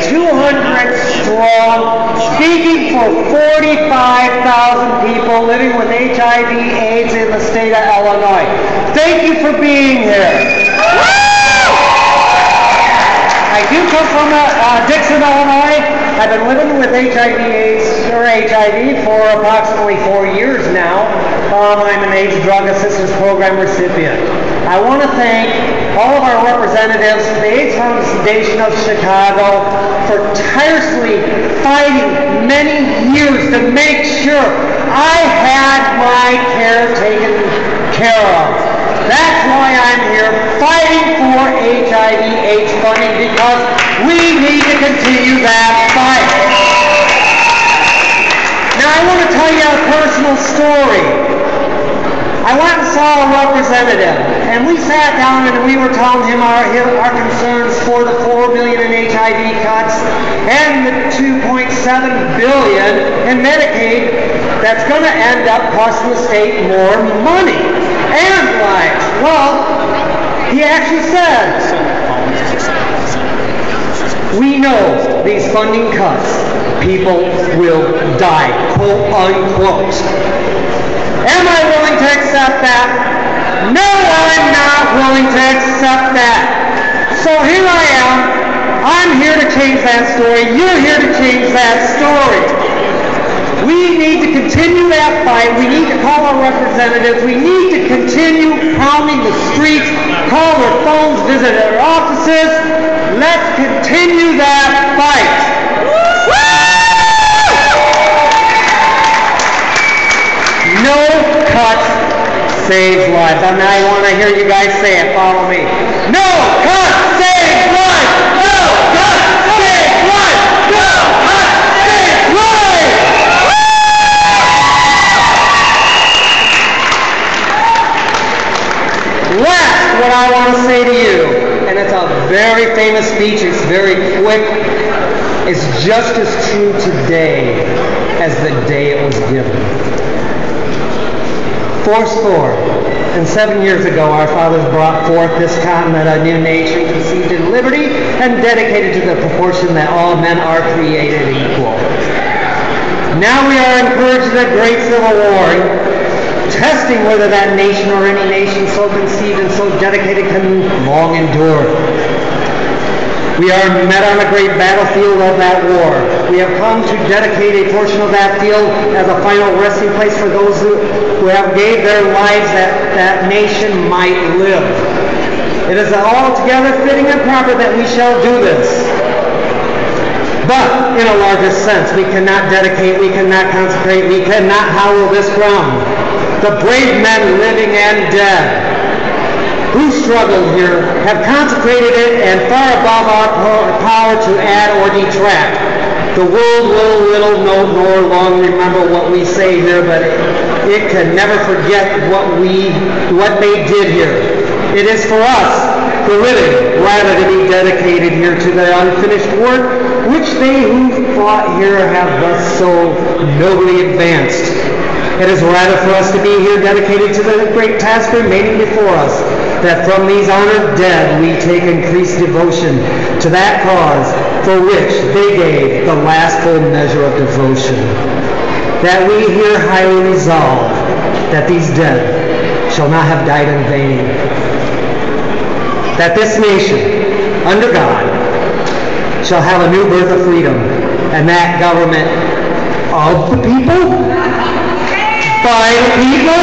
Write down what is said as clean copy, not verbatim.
200 strong, speaking for 45,000 people living with HIV/AIDS in the state of Illinois. Thank you for being here. I do come from Dixon, Illinois. I've been living with HIV for approximately 4 years now. I'm an AIDS Drug Assistance Program recipient. I want to thank all of our representatives, the AIDS Foundation of Chicago, for tirelessly fighting many years to make sure I had my care taken care of. That's why I'm here fighting for HIV/AIDS funding, because we need to continue that fight. Now I want to tell you a personal story. I went and saw a representative, and we sat down and we were telling him our concerns for the $4 billion in HIV cuts and the $2.7 billion in Medicaid that's going to end up costing the state more money and lives. Well, he actually said, we know these funding cuts, people will die, quote unquote. Am I willing to accept that? No, I'm not willing to accept that. So here I am. I'm here to change that story. You're here to change that story. We need to continue that fight. We need to call our representatives. We need to continue pounding the streets, call their phones, visit their offices. Let's continue that fight. No cuts saves lives. And I want to hear you guys say it. Follow me. No cuts save lives. No cuts save lives. No cuts save lives. Last, what I want to say to you, and it's a very famous speech, it's very quick, it's just as true today as the day it was given. 7 years ago, our fathers brought forth this continent, a new nation, conceived in liberty and dedicated to the proportion that all men are created equal. Now we are encouraged in a great civil war, testing whether that nation or any nation so conceived and so dedicated can long endure. We are met on a great battlefield of that war. We have come to dedicate a portion of that field as a final resting place for those who have gave their lives that that nation might live. It is altogether fitting and proper that we shall do this. But in a larger sense, we cannot dedicate, we cannot consecrate, we cannot hallow this ground. The brave men living and dead who struggled here have consecrated it, and far above our power to add or detract. The world will little note nor long remember what we say here, but it can never forget what they did here. It is for us, the living, rather to be dedicated here to the unfinished work which they who fought here have thus so nobly advanced. It is rather for us to be here dedicated to the great task remaining before us, that from these honored dead we take increased devotion to that cause for which they gave the last full measure of devotion. That we here highly resolve that these dead shall not have died in vain. That this nation, under God, shall have a new birth of freedom, and that government of the people, by the people,